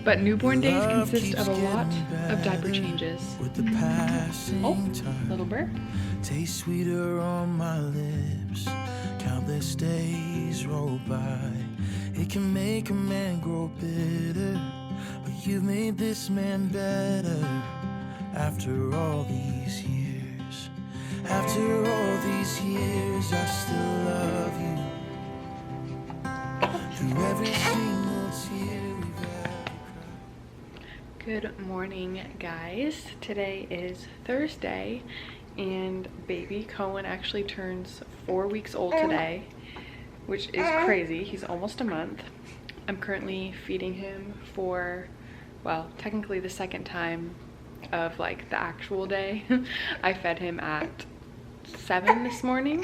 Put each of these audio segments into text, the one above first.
But newborn days consist of a lot of diaper changes. Oh, little burp. Taste sweeter on my lips. Countless days roll by. It can make a man grow bitter, but you've made this man better. After all these years, after all these years, I still love you. Through every single tear we've ever cried. Good morning, guys. Today is Thursday, and baby Cohen actually turns 4 weeks old today, which is crazy. He's almost a month. I'm currently feeding him for, well, technically the second time of like the actual day. I fed him at 7 this morning,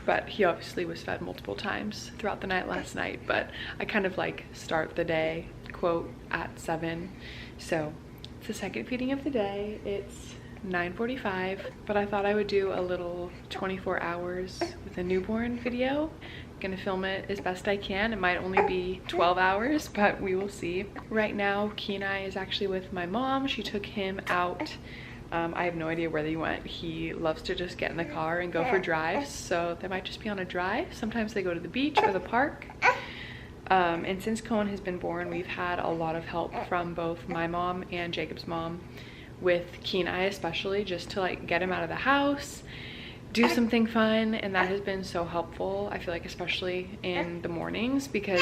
but he obviously was fed multiple times throughout the night last night. But I kind of like start the day, quote, at 7. So it's the second feeding of the day. It's 9:45, but I thought I would do a little 24 hours with a newborn video. Gonna film it as best I can. It might only be 12 hours, but we will see. Right now, Kenai is actually with my mom. She took him out. I have no idea where they went. He loves to just get in the car and go for drives, so they might just be on a drive. Sometimes they go to the beach or the park. And since Cohen has been born, we've had a lot of help from both my mom and Jacob's mom, with Kenai especially, just to like get him out of the house, do something fun, and that has been so helpful. I feel like especially in the mornings, because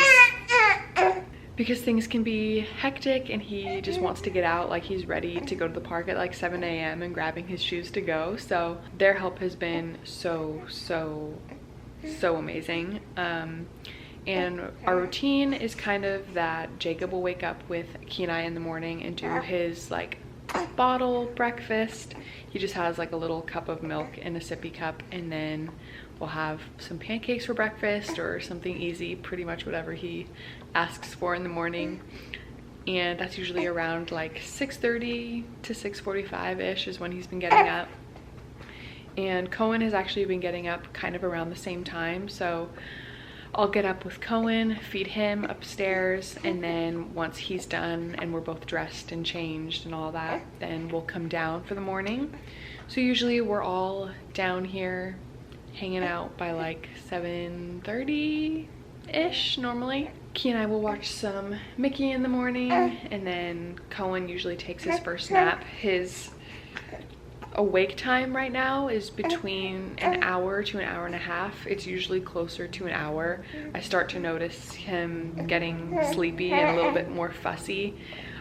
things can be hectic and he just wants to get out. Like, he's ready to go to the park at like 7 a.m. and grabbing his shoes to go. So their help has been so amazing. And our routine is kind of that Jacob will wake up with Kenai in the morning and do his like bottle breakfast. He just has like a little cup of milk in a sippy cup, and then we'll have some pancakes for breakfast or something easy, pretty much whatever he asks for in the morning. And that's usually around like 6:30 to 6:45-ish is when he's been getting up. And Cohen has actually been getting up kind of around the same time, so I'll get up with Cohen, feed him upstairs, and then once he's done and we're both dressed and changed and all that, then we'll come down for the morning. So usually we're all down here hanging out by like 7:30-ish normally. Key and I will watch some Mickey in the morning, and then Cohen usually takes his first nap. His awake time right now is between an hour to an hour and a half. It's usually closer to an hour. I start to notice him getting sleepy and a little bit more fussy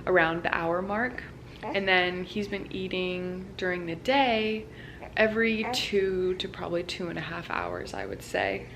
around the hour mark. And then he's been eating during the day every 2 to probably 2.5 hours, I would say.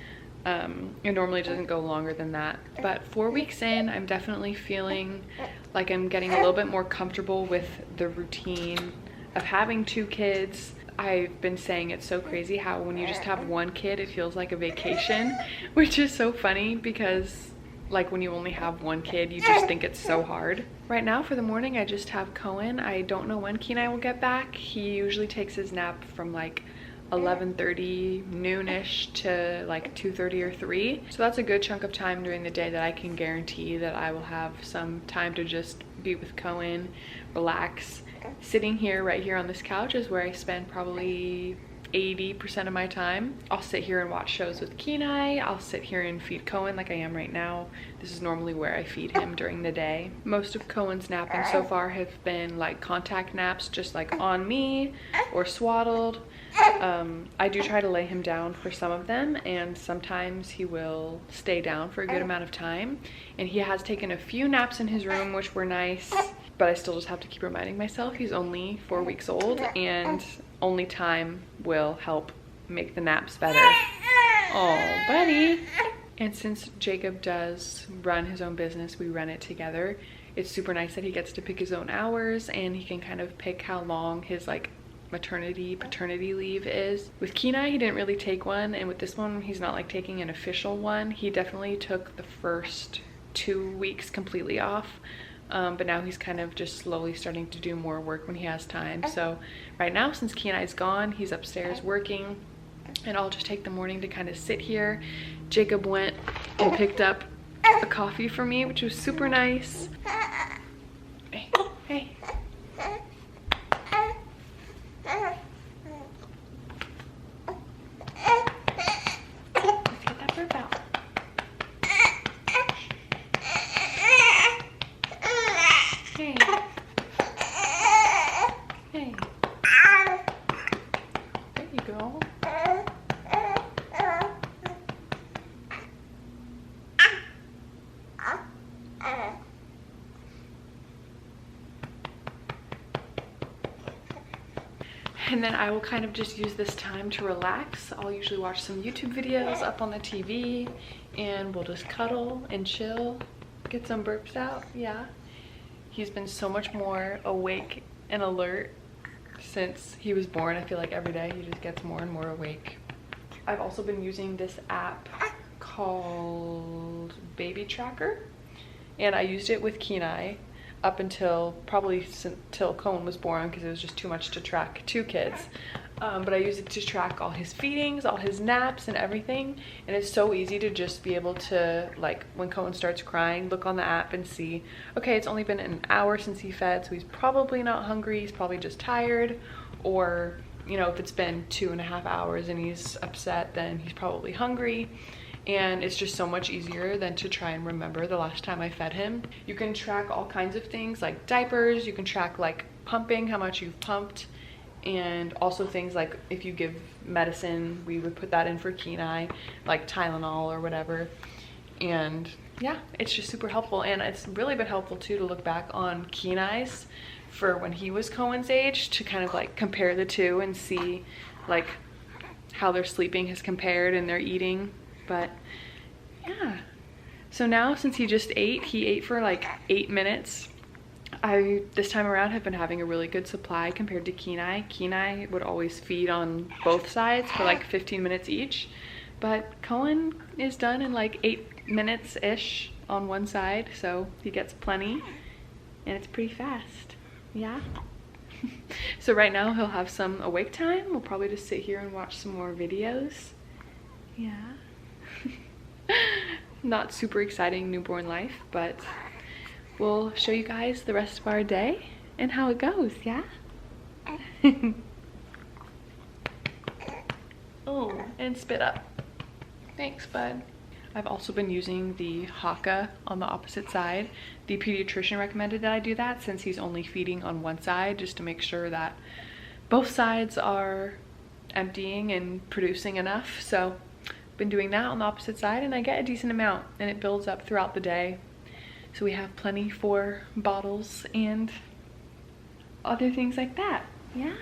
It normally doesn't go longer than that. But 4 weeks in, I'm definitely feeling like I'm getting a little bit more comfortable with the routine of having 2 kids. I've been saying it's so crazy how when you just have 1 kid, it feels like a vacation, which is so funny because like when you only have 1 kid, you just think it's so hard. Right now for the morning, I just have Cohen. I don't know when Kenai will get back. He usually takes his nap from like 11:30, noonish to like 2:30 or 3. So that's a good chunk of time during the day that I can guarantee that I will have some time to just be with Cohen, relax. Sitting here, right here on this couch, is where I spend probably 80% of my time. I'll sit here and watch shows with Kenai. I'll sit here and feed Cohen like I am right now. This is normally where I feed him during the day. Most of Cohen's napping so far have been like contact naps, just like on me or swaddled. I do try to lay him down for some of them, and sometimes he will stay down for a good amount of time. And he has taken a few naps in his room, which were nice. But I still just have to keep reminding myself he's only 4 weeks old, and only time will help make the naps better. Oh, buddy. And since Jacob does run his own business, we run it together. It's super nice that he gets to pick his own hours, and he can kind of pick how long his like maternity, paternity leave is. With Kenai, he didn't really take one, and with this one, he's not like taking an official one. He definitely took the first 2 weeks completely off. but now he's kind of just slowly starting to do more work when he has time. So right now, since Kenai's gone, he's upstairs working, and I'll just take the morning to kind of sit here. Jacob went and picked up a coffee for me, which was super nice. Hey, hey. Let's get that burp out. Hey. Hey. There you go. And then I will kind of just use this time to relax. I'll usually watch some YouTube videos up on the TV, and we'll just cuddle and chill, get some burps out. Yeah. He's been so much more awake and alert since he was born. I feel like every day he just gets more and more awake. I've also been using this app called Baby Tracker, and I used it with Kenai up until probably till Cohen was born, because it was just too much to track 2 kids. But I use it to track all his feedings, all his naps and everything. And it's so easy to just be able to, like, when Cohen starts crying, look on the app and see, okay, it's only been an hour since he fed, so he's probably not hungry, he's probably just tired. Or, you know, if it's been 2.5 hours and he's upset, then he's probably hungry. And it's just so much easier than to try and remember the last time I fed him. You can track all kinds of things like diapers, you can track like pumping, how much you've pumped, and also things like if you give medicine, we would put that in for Kenai, like Tylenol or whatever. And yeah, it's just super helpful. And it's really been helpful too to look back on Kenai's for when he was Cohen's age, to kind of like compare the two and see like how their sleeping has compared and their eating. But yeah, so now since he just ate, he ate for like 8 minutes. I, this time around, have been having a really good supply compared to Kenai. Kenai would always feed on both sides for like 15 minutes each, but Cohen is done in like 8 minutes-ish on one side, so he gets plenty, and it's pretty fast. Yeah. So right now he'll have some awake time. We'll probably just sit here and watch some more videos. Yeah. Not super exciting newborn life, but we'll show you guys the rest of our day and how it goes. Yeah. Oh, and spit up. Thanks, bud. I've also been using the Haka on the opposite side. The pediatrician recommended that I do that since he's only feeding on one side, just to make sure that both sides are emptying and producing enough. So been doing that on the opposite side, and I get a decent amount, and it builds up throughout the day, so we have plenty for bottles and other things like that. Yeah.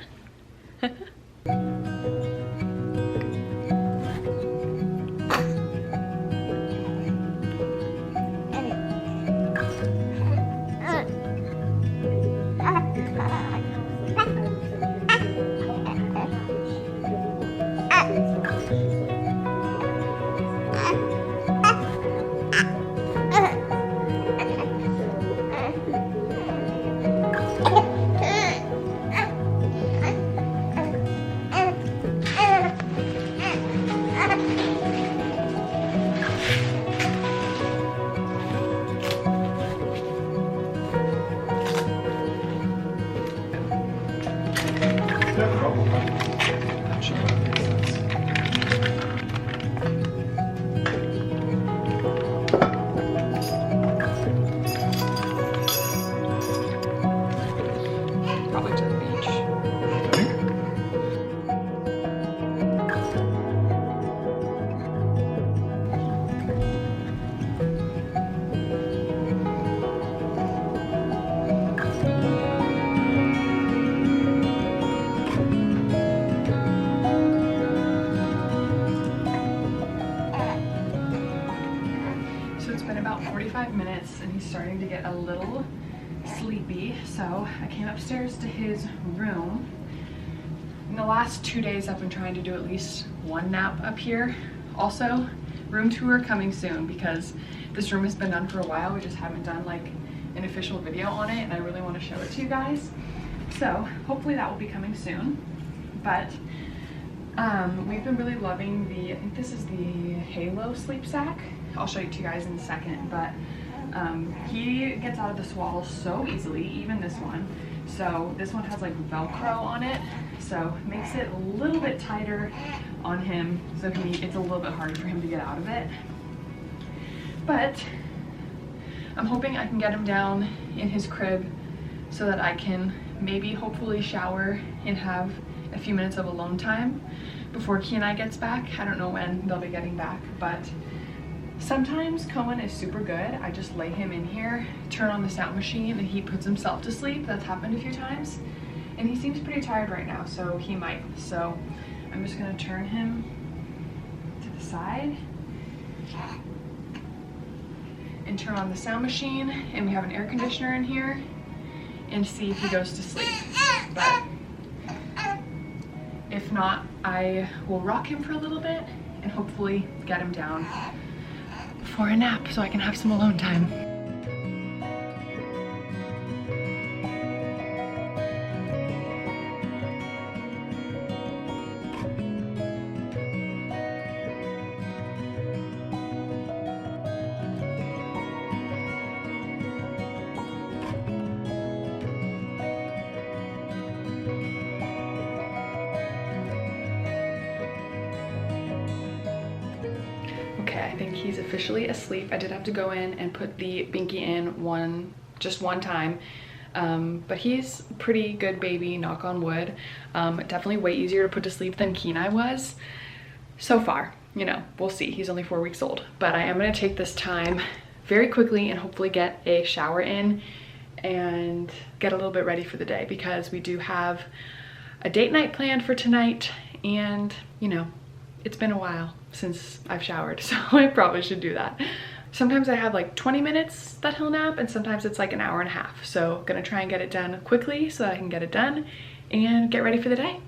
About 45 minutes and he's starting to get a little sleepy, so I came upstairs to his room. In the last 2 days I've been trying to do at least one nap up here. Also, room tour coming soon, because this room has been done for a while. We just haven't done like an official video on it, and I really want to show it to you guys. So hopefully that will be coming soon. But we've been really loving I think this is the Halo sleep sack. I'll show you to you guys in a second, but he gets out of the swaddle so easily, even this one. So this one has like Velcro on it, so it makes it a little bit tighter on him, so it's a little bit harder for him to get out of it. But I'm hoping I can get him down in his crib so that I can maybe hopefully shower and have a few minutes of alone time before Kenai gets back. I don't know when they'll be getting back, but sometimes Cohen is super good. I just lay him in here, turn on the sound machine, and he puts himself to sleep. That's happened a few times, and he seems pretty tired right now, so he might. So I'm just gonna turn him to the side and turn on the sound machine, and we have an air conditioner in here, and see if he goes to sleep. But if not, I will rock him for a little bit and hopefully get him down for a nap so I can have some alone time. Okay, I think he's officially asleep. I did have to go in and put the binky in just one time, but he's a pretty good baby, knock on wood. Definitely way easier to put to sleep than Kenai was so far. You know, we'll see. He's only 4 weeks old, but I am gonna take this time very quickly and hopefully get a shower in and get a little bit ready for the day, because we do have a date night planned for tonight, and you know, it's been a while since I've showered, so I probably should do that. Sometimes I have like 20 minutes that he'll nap, and sometimes it's like an hour and a half. So gonna try and get it done quickly so that I can get it done and get ready for the day.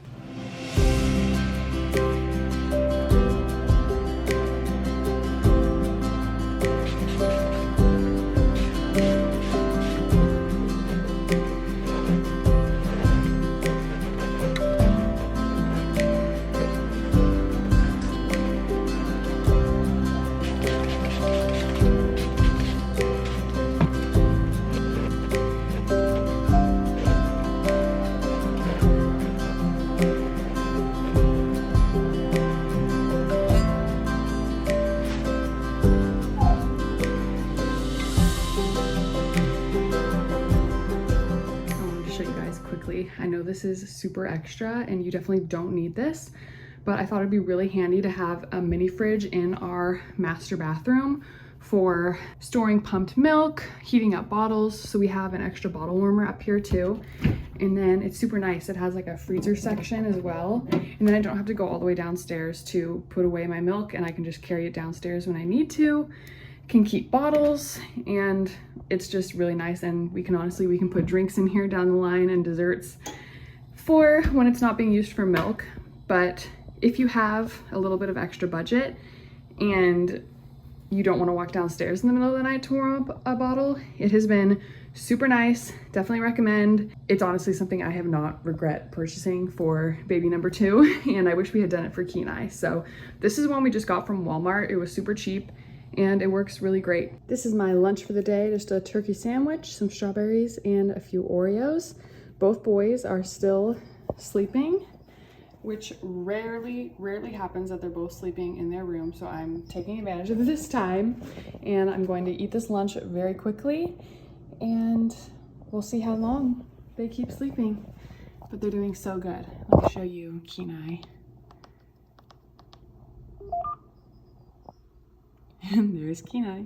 I know this is super extra and you definitely don't need this, but I thought it'd be really handy to have a mini fridge in our master bathroom for storing pumped milk, heating up bottles. So we have an extra bottle warmer up here too. And then it's super nice. It has like a freezer section as well. And then I don't have to go all the way downstairs to put away my milk, and I can just carry it downstairs when I need to. Can keep bottles, and it's just really nice. And we can put drinks in here down the line and desserts for when it's not being used for milk. But if you have a little bit of extra budget and you don't want to walk downstairs in the middle of the night to warm up a bottle, it has been super nice. Definitely recommend. It's honestly something I have not regret purchasing for baby number 2, and I wish we had done it for Kenai. So this is one we just got from Walmart. It was super cheap and it works really great. This is my lunch for the day, just a turkey sandwich, some strawberries, and a few Oreos. Both boys are still sleeping, which rarely happens that they're both sleeping in their room. So I'm taking advantage of this time, and I'm going to eat this lunch very quickly, and we'll see how long they keep sleeping. But they're doing so good. Let me show you Kenai. And there's Kenai.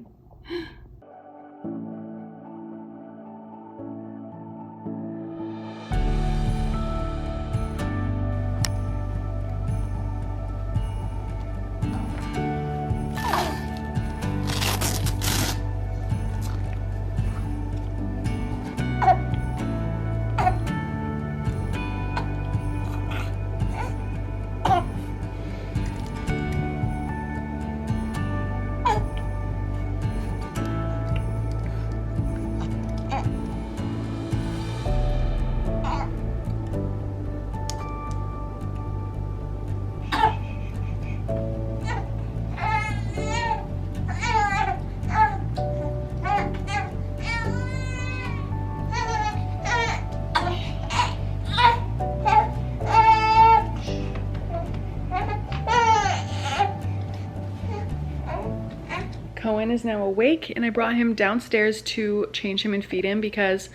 is now awake, and I brought him downstairs to change him and feed him because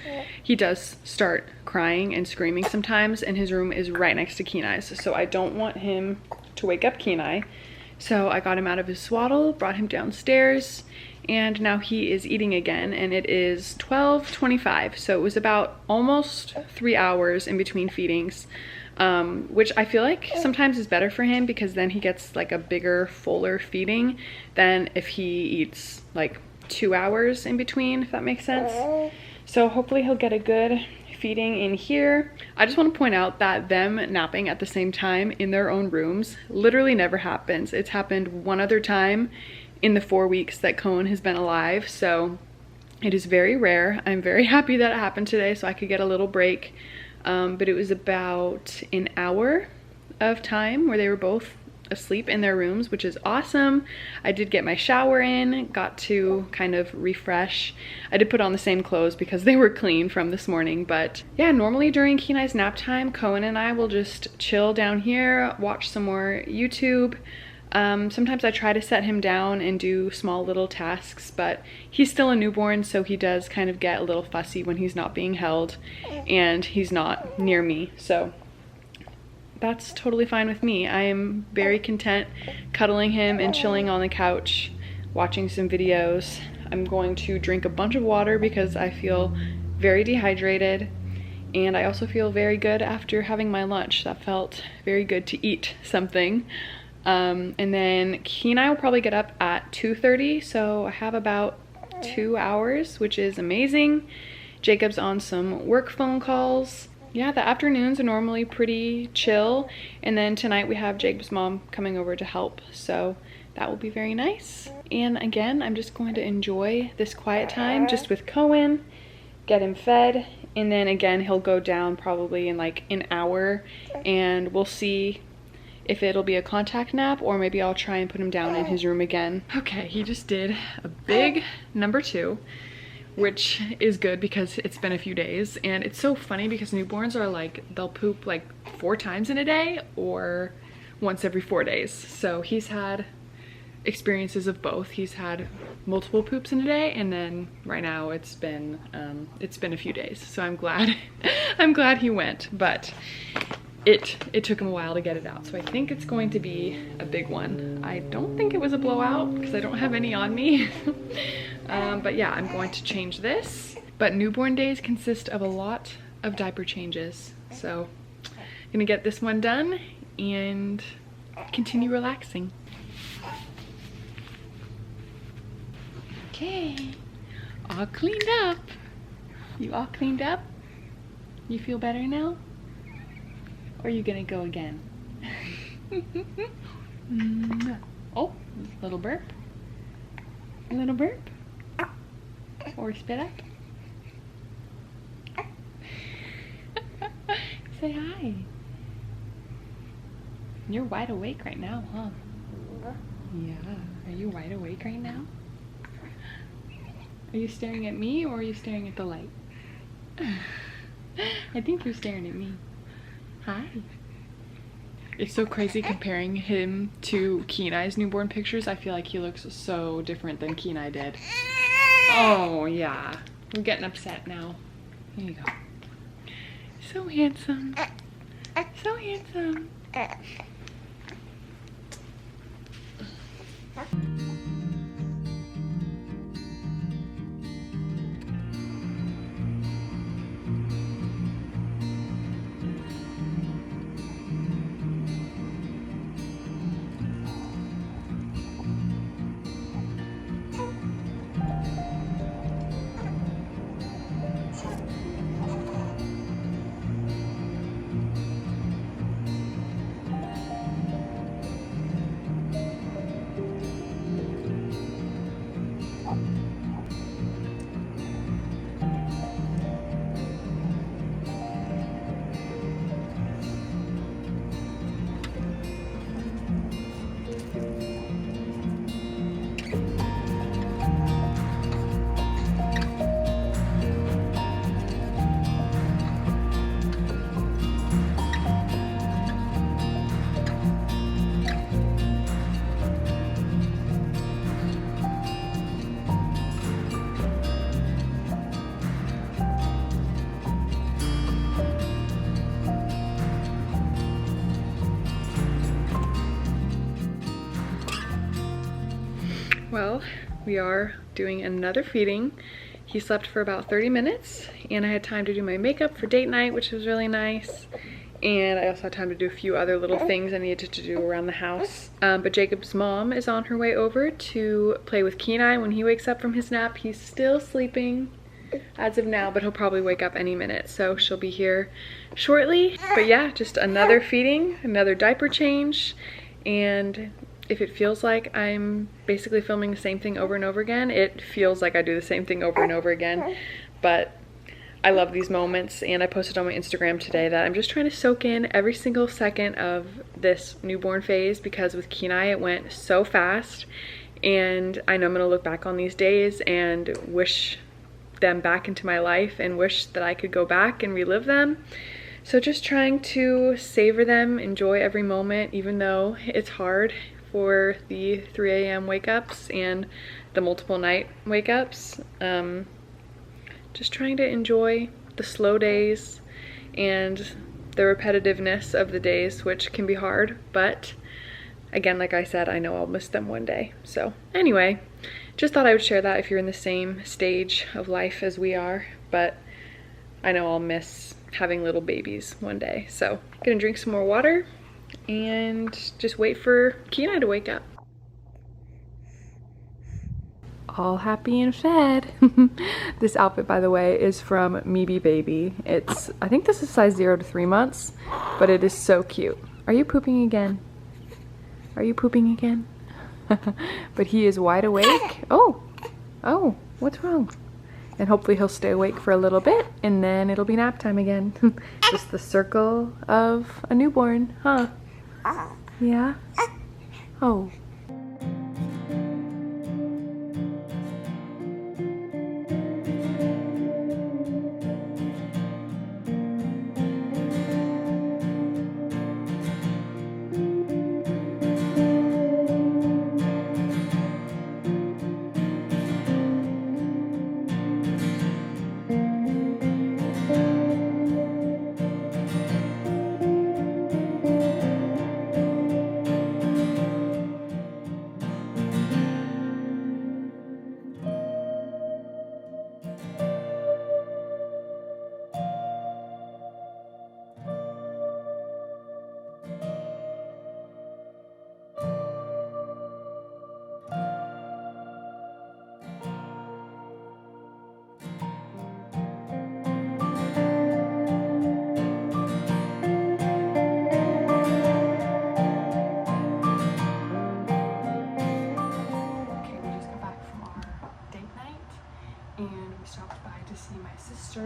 he does start crying and screaming sometimes, and his room is right next to Kenai's, so I don't want him to wake up Kenai. So I got him out of his swaddle, brought him downstairs, and now he is eating again, and it is 12:25, so it was about almost 3 hours in between feedings, which I feel like sometimes is better for him because then he gets like a bigger, fuller feeding than if he eats like 2 hours in between, if that makes sense. So hopefully he'll get a good feeding in here. I just want to point out that them napping at the same time in their own rooms literally never happens. It's happened one other time in the 4 weeks that Cohen has been alive, so it is very rare. I'm very happy that it happened today so I could get a little break, but it was about an hour of time where they were both asleep in their rooms, which is awesome. I did get my shower in, got to kind of refresh. I did put on the same clothes because they were clean from this morning, but yeah, normally during Kenai's nap time, Cohen and I will just chill down here, watch some more YouTube. Sometimes I try to set him down and do small little tasks, but he's still a newborn, so he does kind of get a little fussy when he's not being held and he's not near me, so that's totally fine with me. I am very content cuddling him and chilling on the couch, watching some videos. I'm going to drink a bunch of water because I feel very dehydrated, and I also feel very good after having my lunch. That felt very good to eat something. And then Kenai will probably get up at 2:30, so I have about 2 hours, which is amazing. Jacob's on some work phone calls. Yeah, the afternoons are normally pretty chill, and then tonight we have Jacob's mom coming over to help, so that will be very nice. And again, I'm just going to enjoy this quiet time just with Cohen, get him fed, and then again he'll go down probably in like an hour, and we'll see if it'll be a contact nap or maybe I'll try and put him down in his room again. Okay, he just did a big number 2, which is good because it's been a few days, and it's so funny because newborns are like, they'll poop like 4 times in a day or once every 4 days. So he's had experiences of both. He's had multiple poops in a day, and then right now it's been a few days. So I'm glad I'm glad he went, but it took him a while to get it out, so I think it's going to be a big one. I don't think it was a blowout because I don't have any on me. But yeah, I'm going to change this. But newborn days consist of a lot of diaper changes, so I'm gonna get this one done and continue relaxing. Okay, all cleaned up. You all cleaned up? You feel better now? Or are you gonna go again? Oh, little burp. A little burp. Or spit up. Say hi. You're wide awake right now, huh? Yeah. Are you wide awake right now? Are you staring at me or are you staring at the light? I think you're staring at me. Hi. It's so crazy comparing him to Kenai's newborn pictures. I feel like he looks so different than Kenai did. Oh yeah, we're getting upset now. There you go. So handsome. So handsome. Well, we are doing another feeding. He slept for about 30 minutes and I had time to do my makeup for date night, which was really nice. And I also had time to do a few other little things I needed to do around the house. But Jacob's mom is on her way over to play with Kenai when he wakes up from his nap. He's still sleeping as of now, but he'll probably wake up any minute. So she'll be here shortly. But yeah, just another feeding, another diaper change. And if it feels like I'm basically filming the same thing over and over again, it feels like I do the same thing over and over again. But I love these moments, and I posted on my Instagram today that I'm just trying to soak in every single second of this newborn phase, because with Kenai it went so fast, and I know I'm gonna look back on these days and wish them back into my life and wish that I could go back and relive them. So just trying to savor them, enjoy every moment, even though it's hard for the 3 a.m. wake ups and the multiple night wake ups. Just trying to enjoy the slow days and the repetitiveness of the days, which can be hard, but again, like I said, I know I'll miss them one day. So anyway, just thought I would share that if you're in the same stage of life as we are, but I know I'll miss having little babies one day. So gonna drink some more water and just wait for Kenai to wake up. All happy and fed. This outfit, by the way, is from Meebe Baby. I think this is size 0 to 3 months, but it is so cute. Are you pooping again? Are you pooping again? But he is wide awake. Oh, what's wrong? And hopefully he'll stay awake for a little bit and then it'll be nap time again. Just the circle of a newborn, huh? Yeah? Oh.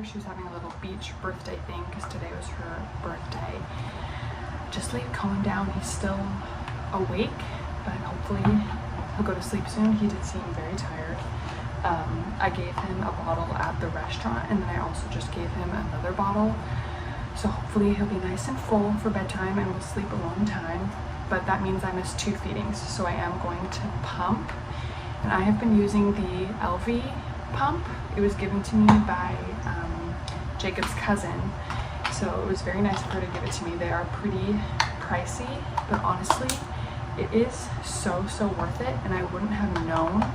She was having a little beach birthday thing because today was her birthday. Just laid Cohen down. He's still awake, but hopefully he'll go to sleep soon. He did seem very tired. I gave him a bottle at the restaurant, and then I also just gave him another bottle. So hopefully he'll be nice and full for bedtime and will sleep a long time. But that means I missed 2 feedings, so I am going to pump. And I have been using the LV pump. It was given to me by Jacob's cousin, so it was very nice of her to give it to me. They are pretty pricey, but honestly it is so worth it, and I wouldn't have known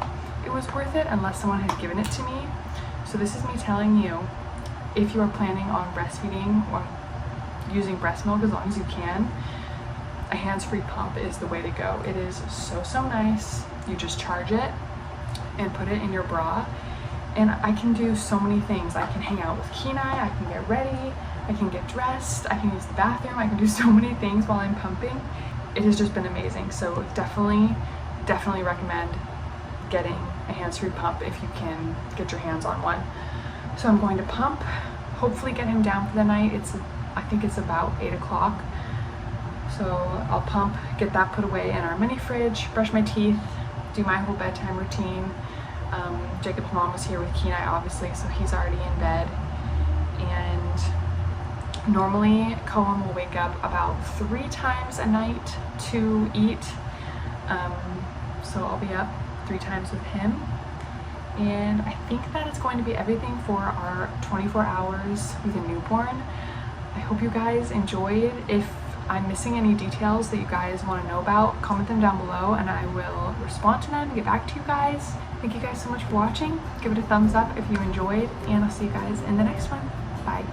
it was worth it unless someone had given it to me. So this is me telling you, if you are planning on breastfeeding or using breast milk as long as you can, a hands-free pump is the way to go. It is so nice. You just charge it and put it in your bra, and I can do so many things. I can hang out with Kenai, I can get ready, I can get dressed, I can use the bathroom, I can do so many things while I'm pumping. It has just been amazing. So definitely recommend getting a hands-free pump if you can get your hands on one. So I'm going to pump, hopefully get him down for the night. I think it's about 8 o'clock. So I'll pump, get that put away in our mini fridge, brush my teeth, do my whole bedtime routine. Jacob's mom was here with Kenai, obviously, so he's already in bed. And normally Cohen will wake up about 3 times a night to eat. So I'll be up 3 times with him. And I think that is going to be everything for our 24 hours with a newborn. I hope you guys enjoyed. If I'm missing any details that you guys want to know about, comment them down below and I will respond to them and get back to you guys. Thank you guys so much for watching. Give it a thumbs up if you enjoyed, and I'll see you guys in the next one. Bye.